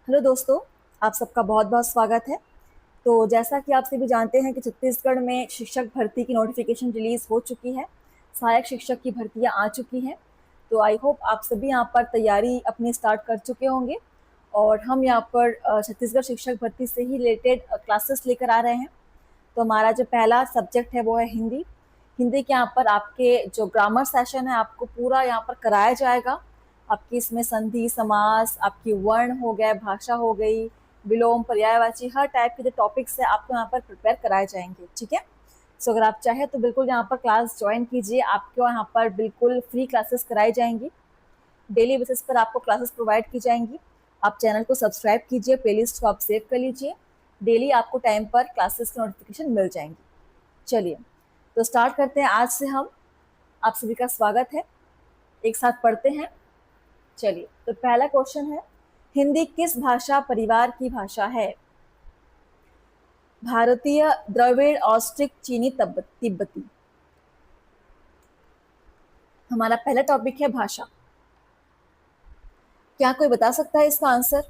Hello दोस्तों, आप सबका बहुत बहुत स्वागत है। तो जैसा कि आप सभी जानते हैं कि छत्तीसगढ़ में शिक्षक भर्ती की नोटिफिकेशन रिलीज हो चुकी है। सहायक शिक्षक की भर्तियां आ चुकी हैं। तो आई होप आप सभी यहाँ पर तैयारी अपनी स्टार्ट कर चुके होंगे। और हम यहाँ पर छत्तीसगढ़ शिक्षक भर्ती से ही रिलेटेड क्लासेस लेकर आ रहे हैं। तो हमारा जो पहला सब्जेक्ट है वो है हिंदी। हिंदी के यहाँ पर आपके जो ग्रामर सेशन है आपको पूरा यहाँ पर कराया जाएगा। आपकी इसमें संधि समास, आपकी वर्ण हो गए, भाषा हो गई, विलोम, पर्यायवाची, हर टाइप के जो टॉपिक्स है आपको यहाँ पर प्रिपेयर कराए जाएंगे। ठीक है। सो अगर आप चाहें तो बिल्कुल यहाँ पर क्लास ज्वाइन कीजिए। आपको यहाँ पर बिल्कुल फ्री क्लासेस कराई जाएंगी। डेली बेसिस पर आपको क्लासेस प्रोवाइड की जाएंगी। आप चैनल को सब्सक्राइब कीजिए, प्लेलिस्ट को आप सेव कर लीजिए। डेली आपको टाइम पर क्लासेस की नोटिफिकेशन मिल जाएंगी। चलिए तो स्टार्ट करते हैं। आज से हम आप सभी का स्वागत है, एक साथ पढ़ते हैं। चलिए तो पहला क्वेश्चन है, हिंदी किस भाषा परिवार की भाषा है? भारतीय, द्रविड़, ऑस्ट्रिक, चीनी, तिब्बती। हमारा पहला टॉपिक है भाषा। क्या कोई बता सकता है इसका आंसर?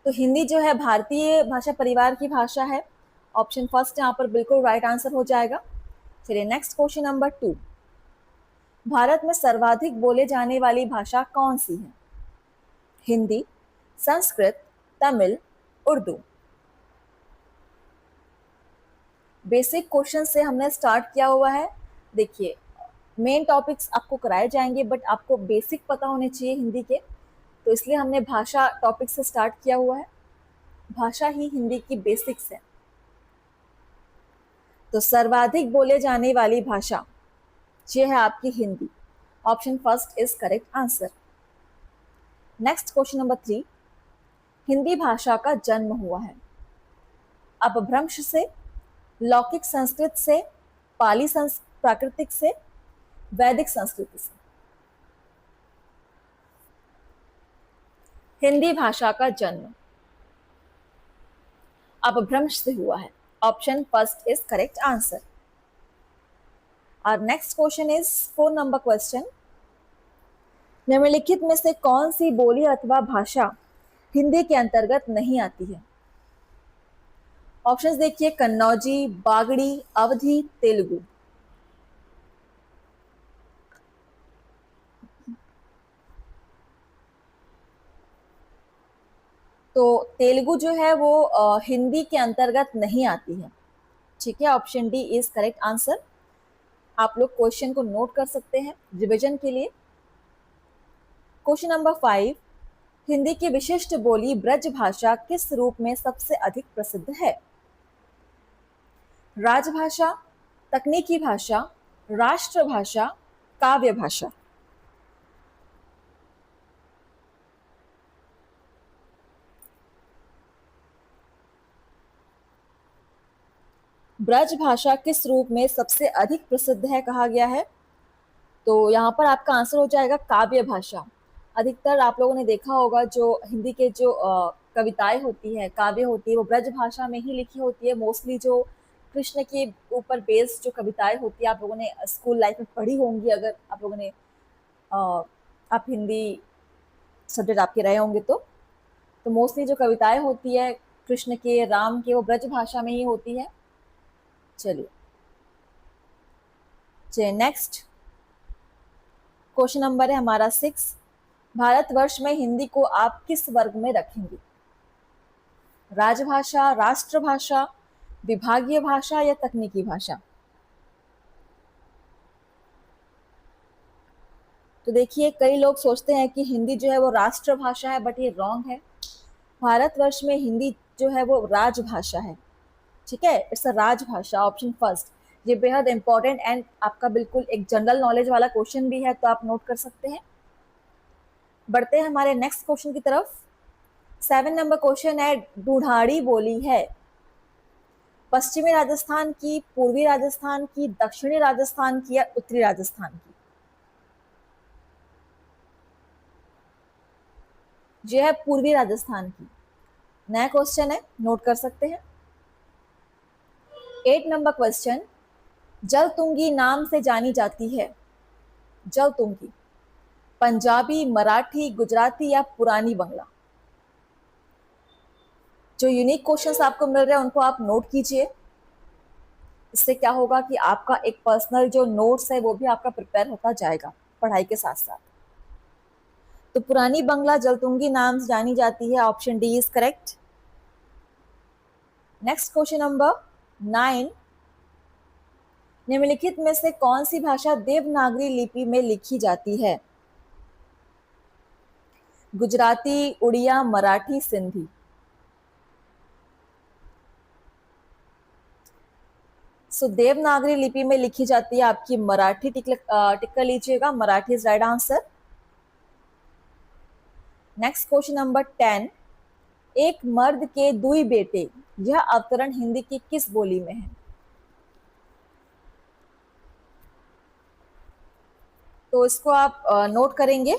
तो हिंदी जो है भारतीय भाषा परिवार की भाषा है। ऑप्शन फर्स्ट यहाँ पर बिल्कुल राइट आंसर हो जाएगा। चलिए नेक्स्ट क्वेश्चन नंबर 2, भारत में सर्वाधिक बोले जाने वाली भाषा कौन सी है? हिंदी, संस्कृत, तमिल, उर्दू। बेसिक क्वेश्चन से हमने स्टार्ट किया हुआ है। देखिए मेन टॉपिक्स आपको कराए जाएंगे बट आपको बेसिक पता होने चाहिए हिंदी के, तो इसलिए हमने भाषा टॉपिक से स्टार्ट किया हुआ है। भाषा ही हिंदी की बेसिक्स है। तो सर्वाधिक बोले जाने वाली भाषा ये है आपकी Hindi. Option first is correct answer. Next question number 3, Hindi भाषा का जन्म हुआ है अपभ्रंश से, लौकिक संस्कृत से, पाली प्राकृतिक से, वैदिक संस्कृति से। हिंदी भाषा का जन्म अपभ्रंश से हुआ है। Option first is correct answer. और next question is 4 number question, निम्नलिखित में से कौन सी बोली अथवा भाषा हिंदी के अंतर्गत नहीं आती है? ऑप्शंस देखिए, कन्नौजी, बागड़ी, अवधी, तेलुगु। तो तेलुगु जो है वो हिंदी के अंतर्गत नहीं आती है। ठीक है, option D is correct answer. आप लोग क्वेश्चन को नोट कर सकते हैं रिवीजन के लिए। क्वेश्चन नंबर 5, हिंदी की विशिष्ट बोली ब्रज भाषा किस रूप में सबसे अधिक प्रसिद्ध है? राजभाषा, तकनीकी भाषा, राष्ट्रभाषा, काव्य भाषा। ब्रज भाषा किस रूप में सबसे अधिक प्रसिद्ध है कहा गया है? तो यहाँ पर आपका आंसर हो जाएगा काव्य भाषा। अधिकतर आप लोगों ने देखा होगा जो हिंदी के जो कविताएं होती है, काव्य होती है, वो ब्रज भाषा में ही लिखी होती है। मोस्टली जो कृष्ण के ऊपर बेस्ड जो कविताएं होती है आप लोगों ने स्कूल लाइफ में पढ़ी होंगी, अगर आप लोगों ने आप हिंदी सब्जेक्ट आपके रहे होंगे तो मोस्टली जो कविताएं होती है कृष्ण के, राम के, वो ब्रज भाषा में ही होती है। चलिए नेक्स्ट क्वेश्चन नंबर है हमारा 6, भारतवर्ष में हिंदी को आप किस वर्ग में रखेंगे? राजभाषा, राष्ट्रभाषा, विभागीय भाषा या तकनीकी भाषा? तो देखिए कई लोग सोचते हैं कि हिंदी जो है वो राष्ट्रभाषा है, बट ये रॉन्ग है। भारतवर्ष में हिंदी जो है वो राजभाषा है। ठीक है, इट्स अ राजभाषा। Option first. ये बेहद इंपॉर्टेंट एंड आपका बिल्कुल एक जनरल नॉलेज वाला क्वेश्चन भी है, तो आप नोट कर सकते हैं। बढ़ते हैं हमारे नेक्स्ट क्वेश्चन की तरफ। 7 नंबर क्वेश्चन है, ढूंढाड़ी बोली है पश्चिमी राजस्थान की, पूर्वी राजस्थान की, दक्षिणी राजस्थान की या उत्तरी राजस्थान की? जो है पूर्वी राजस्थान की। नया क्वेश्चन है, नोट कर सकते हैं। 8 नंबर क्वेश्चन, जलतुंगी नाम से जानी जाती है। जलतुंगी पंजाबी, मराठी, गुजराती या पुरानी बंगला? जो यूनिक क्वेश्चंस आपको मिल रहे हैं उनको आप नोट कीजिए। इससे क्या होगा कि आपका एक पर्सनल जो नोट्स है वो भी आपका प्रिपेयर होता जाएगा पढ़ाई के साथ साथ। तो पुरानी बंगला जलतुंगी नाम से जानी जाती है, option D is correct. Next question number 9, निम्नलिखित में से कौन सी भाषा देवनागरी लिपि में लिखी जाती है? गुजराती, उड़िया, मराठी, सिंधी? देवनागरी लिपि में लिखी जाती है आपकी मराठी। टिक कर लीजिएगा, Marathi is right answer. Next question number 10, एक मर्द के दुई बेटे, यह अवतरण हिंदी की किस बोली में है? तो इसको आप नोट करेंगे,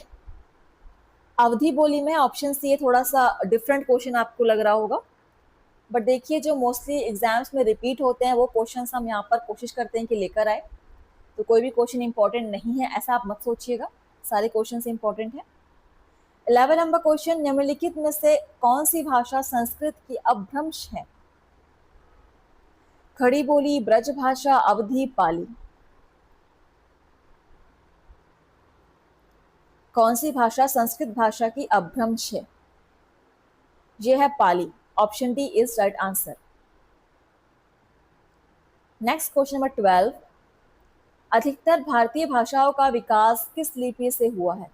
अवधी बोली में। ऑप्शन सी थोड़ा सा डिफरेंट क्वेश्चन आपको लग रहा होगा, बट देखिए जो मोस्टली एग्जाम्स में रिपीट होते हैं वो क्वेश्चंस हम यहाँ पर कोशिश करते हैं कि लेकर आए। तो कोई भी क्वेश्चन इंपॉर्टेंट नहीं है ऐसा आप मत सोचिएगा, सारे क्वेश्चंस इंपॉर्टेंट हैं। 11 नंबर क्वेश्चन, निम्नलिखित में से कौन सी भाषा संस्कृत की अपभ्रंश है? खड़ी बोली, ब्रज भाषा, अवधी, पाली? कौन सी भाषा संस्कृत भाषा की अपभ्रंश है? यह है Pali, option D is right answer. Next question number 12, अधिकतर भारतीय भाषाओं का विकास किस लिपि से हुआ है?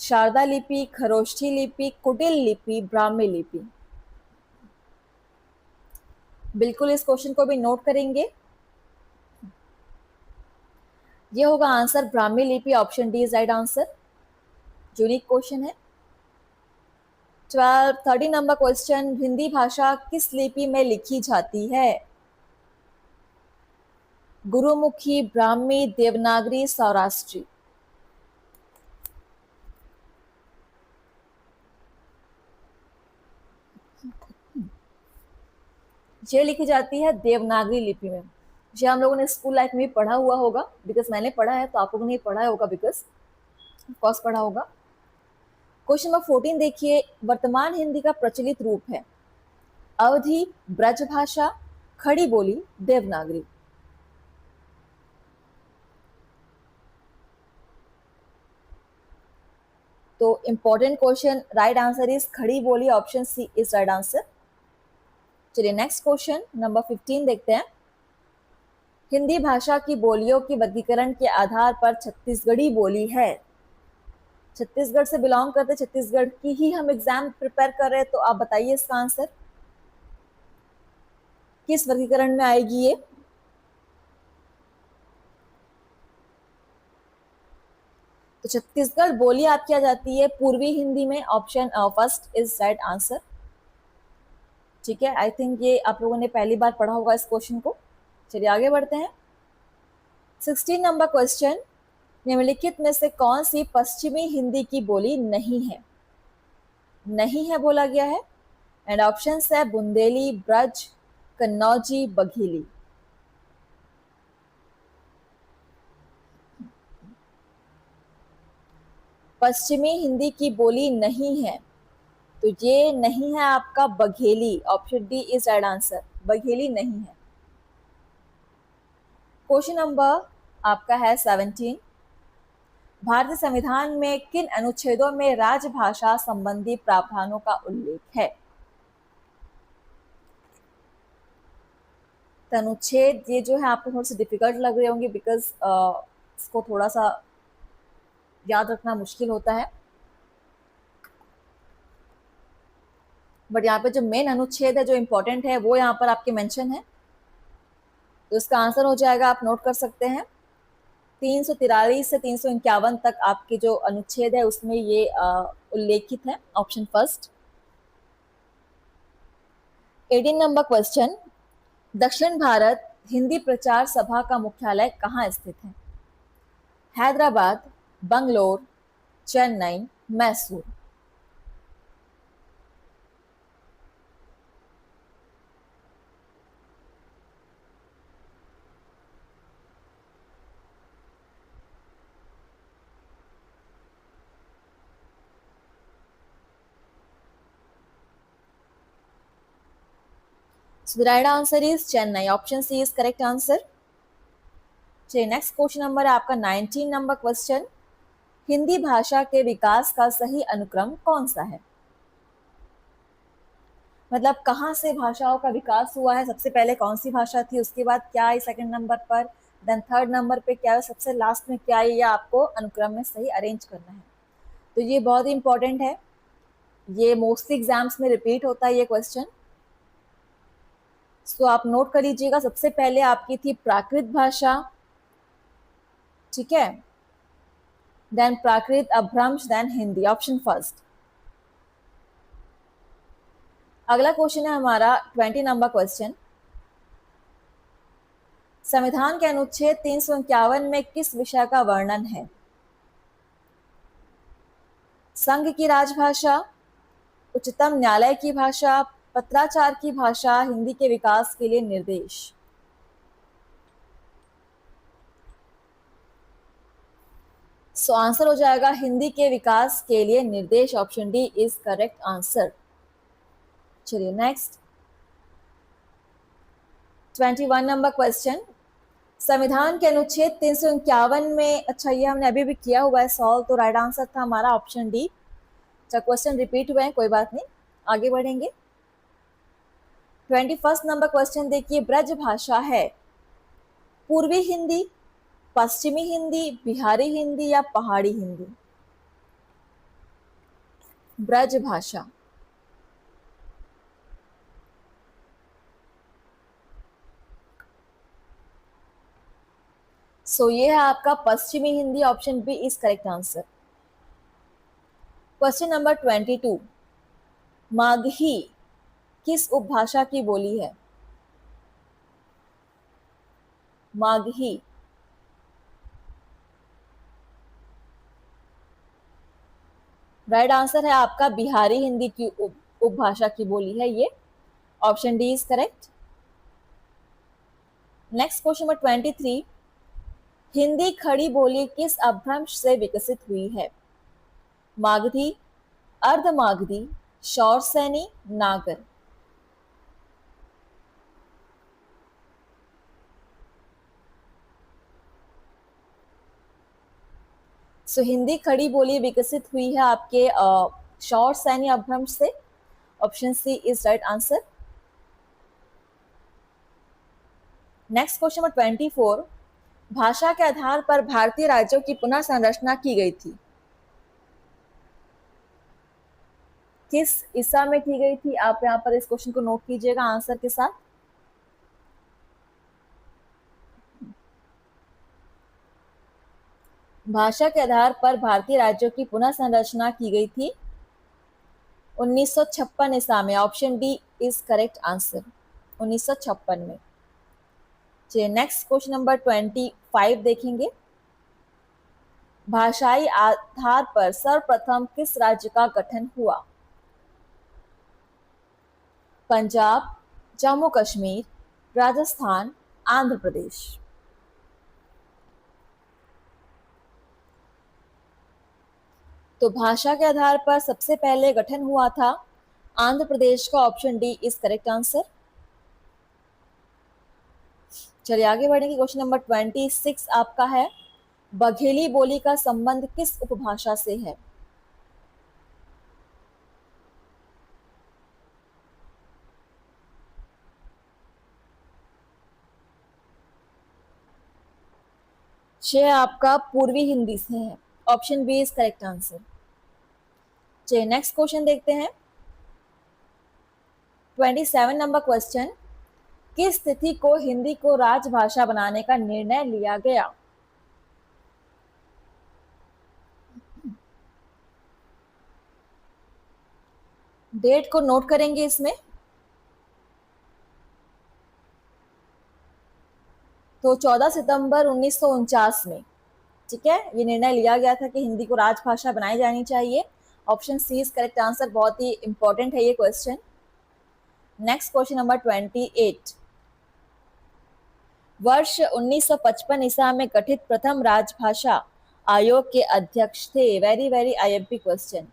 शारदा लिपि, खरोष्ठी लिपि, कुटिल लिपि, ब्राह्मी लिपि? बिल्कुल इस क्वेश्चन को भी नोट करेंगे, ये होगा आंसर ब्राह्मी लिपि, option D is right answer. Unique question है। 13 नंबर क्वेश्चन, हिंदी भाषा किस लिपि में लिखी जाती है? गुरुमुखी, ब्राह्मी, देवनागरी, सौराष्ट्री? ये लिखी जाती है देवनागरी लिपि में। ये हम लोगों ने स्कूल लाइफ में पढ़ा हुआ होगा, बिकॉज मैंने पढ़ा है, तो आप लोगों ने पढ़ा होगा, बिकॉज ऑफकोर्स पढ़ा होगा। क्वेश्चन नंबर 14 देखिए, वर्तमान हिंदी का प्रचलित रूप है अवधी, ब्रजभाषा, खड़ी बोली, देवनागरी? तो important question, right answer is Khari Boli, option c is right answer. चलिए नेक्स्ट क्वेश्चन नंबर 15 देखते हैं। हिंदी भाषा की बोलियों की वर्गीकरण के आधार पर छत्तीसगढ़ी बोली है। छत्तीसगढ़ से बिलोंग करते, छत्तीसगढ़ की ही हम एग्जाम प्रिपेयर कर रहे हैं, तो आप बताइए इसका आंसर किस वर्गीकरण में आएगी ये? तो छत्तीसगढ़ बोली आपकी आ जाती है पूर्वी हिंदी में, option first is right answer. ठीक है, आई थिंक ये आप लोगों ने पहली बार पढ़ा होगा इस क्वेश्चन को। चलिए आगे बढ़ते हैं। 16 नंबर क्वेश्चन, निम्नलिखित में से कौन सी पश्चिमी हिंदी की बोली नहीं है? नहीं है बोला गया है, एंड ऑप्शन है बुंदेली, ब्रज, कन्नौजी, बघेली? पश्चिमी हिंदी की बोली नहीं है, तो ये नहीं है आपका Bagheli, option D is right answer. Bagheli नहीं है। क्वेश्चन नंबर आपका है 17, भारतीय संविधान में किन अनुच्छेदों में राजभाषा संबंधी प्रावधानों का उल्लेख है? अनुच्छेद ये जो है आपको थोड़े से डिफिकल्ट लग रहे होंगे, बिकॉज इसको थोड़ा सा याद रखना मुश्किल होता है, बट यहाँ पे जो मेन अनुच्छेद है जो इंपॉर्टेंट है वो यहाँ पर आपके मेंशन है। तो इसका आंसर हो जाएगा, आप नोट कर सकते हैं, 343 से 351 तक आपके जो अनुच्छेद है उसमें ये उल्लेखित है, ऑप्शन फर्स्ट। 18 नंबर क्वेश्चन, दक्षिण भारत हिंदी प्रचार सभा का मुख्यालय कहाँ स्थित है? Hyderabad, Bangalore, Chennai, Mysore? So the right answer is Chennai. Option C is correct answer. चलिए नेक्स्ट क्वेश्चन नंबर है आपका 19 नंबर क्वेश्चन। हिंदी भाषा के विकास का सही अनुक्रम कौन सा है? मतलब कहाँ से भाषाओं का विकास हुआ है, सबसे पहले कौन सी भाषा थी, उसके बाद क्या आई सेकंड नंबर पर, देन थर्ड नंबर पे क्या है, सबसे लास्ट में क्या है, ये आपको अनुक्रम में सही अरेंज करना है। तो ये बहुत ही इंपॉर्टेंट है, ये मोस्टली एग्जाम्स में रिपीट होता है ये क्वेश्चन। तो आप नोट कर लीजिएगा। सबसे पहले आपकी थी प्राकृत भाषा, ठीक है, then Prakrit, Apabhramsha, then Hindi. Option first. अगला क्वेश्चन है हमारा 20 नंबर क्वेश्चन। संविधान के अनुच्छेद 351 में किस विषय का वर्णन है? संघ की राजभाषा, उच्चतम न्यायालय की भाषा, पत्राचार की भाषा, हिंदी के विकास के लिए निर्देश। सो आंसर हो जाएगा हिंदी के विकास के लिए निर्देश। Option D is correct answer. चलिए नेक्स्ट 21 नंबर क्वेश्चन। संविधान के अनुच्छेद 351 में, अच्छा ये हमने अभी भी किया हुआ है सॉल्व, तो राइट आंसर था हमारा ऑप्शन डी। अच्छा क्वेश्चन रिपीट हुए हैं, कोई बात नहीं, आगे बढ़ेंगे। 21 नंबर क्वेश्चन देखिए। ब्रज भाषा है पूर्वी हिंदी, पश्चिमी हिंदी, बिहारी हिंदी या पहाड़ी हिंदी? ब्रज भाषा। सो ये है आपका पश्चिमी Hindi. Option b is correct answer. Question number 22। Magahi किस उपभाषा की बोली है? मागही। राइट आंसर है आपका बिहारी हिंदी की उपभाषा की बोली है ये। Option D is correct. Next question number 23। Hindi खड़ी बोली किस अपभ्रंश से विकसित हुई है? मागधी, अर्धमागधी, शौरसैनी, नागर? सो हिंदी खड़ी बोली विकसित हुई है आपके शौरसैनी अपभ्रंश से। Option c is right answer. Next question number 24। भाषा के आधार पर भारतीय राज्यों की पुनः संरचना की गई थी। किस ईसा में की गई थी? आप यहाँ पर इस क्वेश्चन को नोट कीजिएगा आंसर के साथ। भाषा के आधार पर भारतीय राज्यों की पुनः संरचना की गई थी 1956 ईसा में। Option D is correct answer, 1956 में। चलिए नेक्स्ट क्वेश्चन नंबर 25 देखेंगे। भाषाई आधार पर सर्वप्रथम किस राज्य का गठन हुआ? पंजाब, जम्मू कश्मीर, राजस्थान, आंध्र प्रदेश? तो भाषा के आधार पर सबसे पहले गठन हुआ था आंध्र प्रदेश का। Option D is correct answer. चलिए आगे बढ़ेंगे। क्वेश्चन नंबर 26 आपका है। बघेली बोली का संबंध किस उपभाषा से है? छह आपका पूर्वी हिंदी से है। Option b is correct answer. चलिए नेक्स्ट क्वेश्चन देखते हैं। 27 नंबर क्वेश्चन। किस तिथि को हिंदी को राजभाषा बनाने का निर्णय लिया गया? डेट को नोट करेंगे इसमें। तो 14 सितंबर 1949 में, ठीक है, ये निर्णय लिया गया था कि हिंदी को राजभाषा बनाई जानी चाहिए। Option c is correct answer. बहुत ही इंपॉर्टेंट है ये क्वेश्चन। Next question number 28। वर्ष 1955 ईसा में गठित प्रथम राजभाषा आयोग के अध्यक्ष थे। Very very IMP question.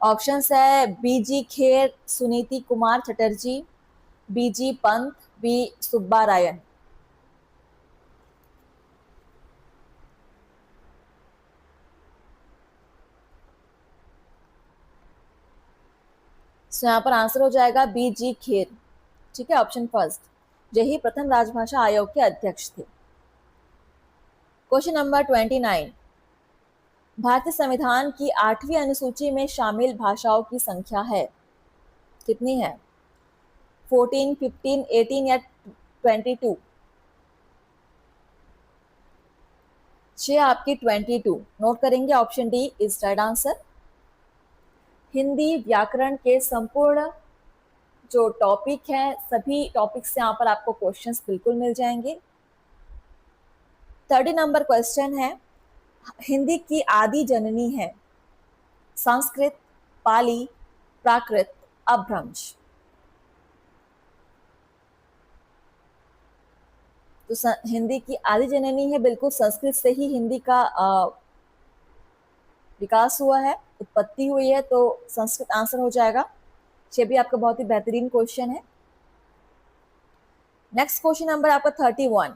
Options है बीजी खेर, सुनीति कुमार चटर्जी, बी जी पंत, बी सुब्बारायन। तो यहाँ पर आंसर हो जाएगा बी जी खेर। ठीक है, ऑप्शन फर्स्ट। यही प्रथम राजभाषा आयोग के अध्यक्ष थे। Question number 29। भारतीय संविधान की 8वीं अनुसूची में शामिल भाषाओं की संख्या है, कितनी है? 14, 15, 18 या 22? आपकी 22 नोट करेंगे। Option D is right answer. Hindi व्याकरण के संपूर्ण जो टॉपिक है, सभी टॉपिक से यहाँ पर आपको क्वेश्चंस बिल्कुल मिल जाएंगे। 30 नंबर क्वेश्चन है, हिंदी की आदि जननी है? संस्कृत, पाली, प्राकृत, अपभ्रंश? तो हिंदी की आदि जननी है, बिल्कुल संस्कृत से ही हिंदी का विकास हुआ है, उत्पत्ति हुई है, तो संस्कृत आंसर हो जाएगा। ये भी आपका बहुत ही बेहतरीन क्वेश्चन है। नेक्स्ट क्वेश्चन नंबर आपका 31।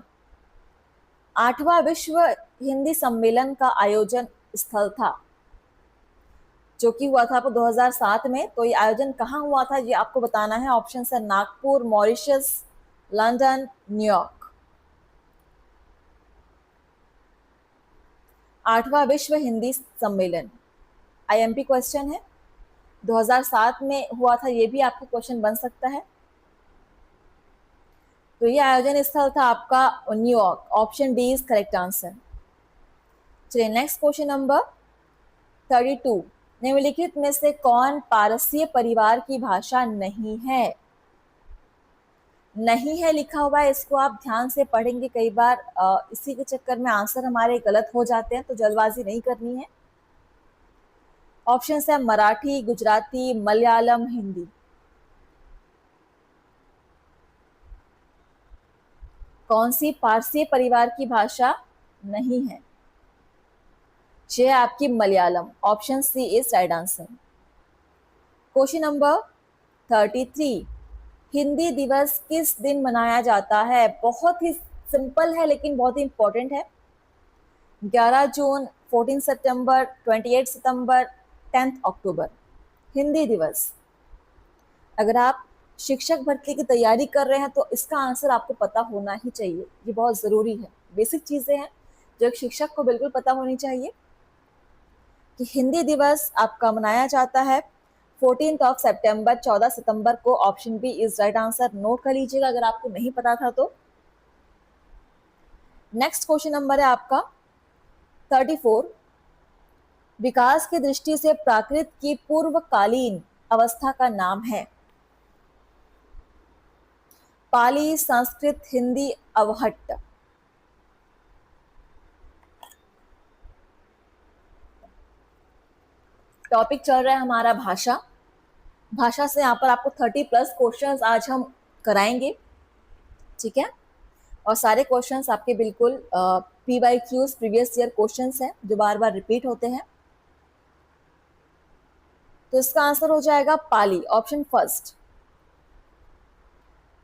8वां विश्व हिंदी सम्मेलन का आयोजन स्थल था, जो कि हुआ था आपको 2007 में। तो ये आयोजन कहाँ हुआ था, ये आपको बताना है। ऑप्शन है नागपुर, मॉरिशस, लंदन, न्यूयॉर्क। 8वां विश्व हिंदी सम्मेलन आईएमपी क्वेश्चन है, 2007 में हुआ था, ये भी आपका क्वेश्चन बन सकता है। तो ये आयोजन स्थल था आपका New York. Option D is correct answer. चलिए नेक्स्ट क्वेश्चन नंबर 32। निम्नलिखित में से कौन पारसीय परिवार की भाषा नहीं है? नहीं है लिखा हुआ है, इसको आप ध्यान से पढ़ेंगे। कई बार इसी के चक्कर में आंसर हमारे गलत हो जाते हैं, तो जल्दबाजी नहीं करनी है। ऑप्शन है मराठी, गुजराती, मलयालम, हिंदी। कौन सी पारसी परिवार की भाषा नहीं है? ये आपकी Malayalam. Option c is right answer. Question number 33। Hindi Diwas किस दिन मनाया जाता है? बहुत ही सिंपल है लेकिन बहुत ही इंपॉर्टेंट है। 11 जून, 14 सितंबर, 28 सितंबर, 10 अक्टूबर। हिंदी दिवस। अगर आप शिक्षक भर्ती की तैयारी कर रहे हैं तो इसका आंसर आपको पता होना ही चाहिए, ये बहुत ज़रूरी है। बेसिक चीज़ें हैं जो एक शिक्षक को बिल्कुल पता होनी चाहिए कि हिंदी दिवस आपका मनाया जाता है 14 सितंबर, 14 सितंबर को। Option b is right answer. Note कर लीजिएगा अगर आपको नहीं पता था तो। नेक्स्ट क्वेश्चन नंबर है आपका 34। विकास की दृष्टि से प्राकृत की पूर्वकालीन अवस्था का नाम है? पाली, संस्कृत, हिंदी, अवहट्ट। टॉपिक चल रहा है हमारा भाषा। भाषा से यहाँ पर आपको 30+ क्वेश्चंस आज हम कराएंगे, ठीक है। और सारे क्वेश्चंस आपके बिल्कुल PYQs, प्रीवियस ईयर क्वेश्चंस हैं जो बार बार रिपीट होते हैं। तो इसका आंसर हो जाएगा Pali, option first.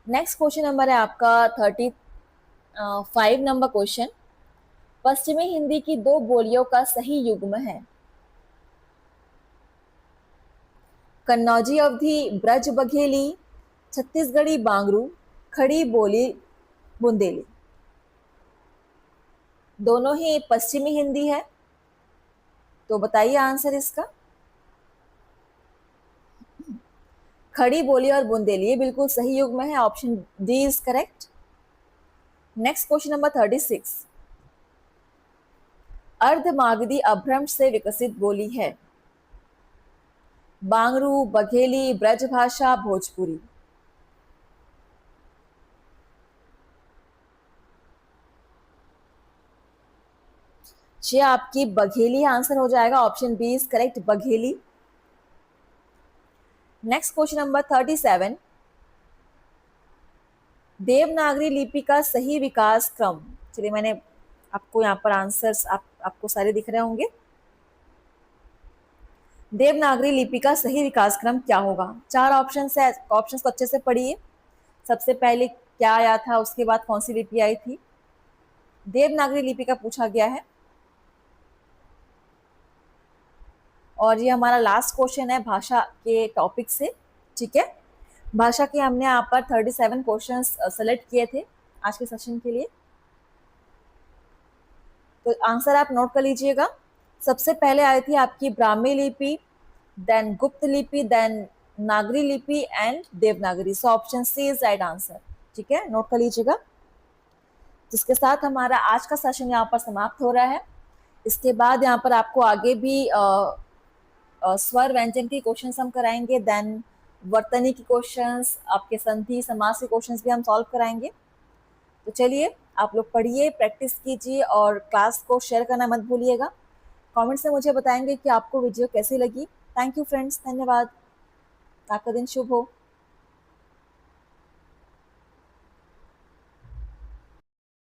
Next question number है आपका 35 नंबर क्वेश्चन। पश्चिमी हिंदी की 2 बोलियों का सही युग्म है? कन्नौजी अवधी, ब्रज बघेली, छत्तीसगढ़ी बांगरू, खड़ी बोली बुंदेली। दोनों ही पश्चिमी हिंदी है, तो बताइए आंसर इसका। खड़ी बोली और बुंदेली, ये बिल्कुल सही युग्म है। Option D is correct. Next question number 36। Ardhamagadhi अपभ्रंश से विकसित बोली है? बांगरू, बघेली, ब्रजभाषा, भोजपुरी। ये आपकी बघेली आंसर हो जाएगा। Option b is correct, Bagheli. Next question number 37। Devanagari लिपि का सही विकास क्रम। चलिए मैंने आपको यहाँ पर आंसर्स आपको सारे दिख रहे होंगे। देवनागरी लिपि का सही विकास क्रम क्या होगा? 4 ऑप्शन है, ऑप्शंस को अच्छे से पढ़िए। सबसे पहले क्या आया था, उसके बाद कौन सी लिपि आई थी। देवनागरी लिपि का पूछा गया है। और ये हमारा लास्ट क्वेश्चन है भाषा के टॉपिक से। ठीक है, भाषा के हमने यहाँ पर 37 क्वेश्चंस सेलेक्ट किए थे आज के सेशन के लिए। तो आंसर आप नोट कर लीजिएगा। सबसे पहले आई थी आपकी ब्राह्मी लिपि, देन गुप्त लिपि, देन नागरी लिपि and Devanagari. So option c is right answer. ठीक है, नोट कर लीजिएगा। जिसके साथ हमारा आज का सेशन यहाँ पर समाप्त हो रहा है। इसके बाद यहाँ पर आपको आगे भी स्वर व्यंजन के क्वेश्चंस हम कराएंगे, देन वर्तनी के क्वेश्चंस, आपके संधि समास के क्वेश्चंस भी हम सॉल्व कराएंगे। तो चलिए, आप लोग पढ़िए, प्रैक्टिस कीजिए और क्लास को शेयर करना मत भूलिएगा। कमेंट्स में मुझे बताएंगे कि आपको वीडियो कैसी लगी। थैंक यू फ्रेंड्स, धन्यवाद। आपका दिन शुभ हो।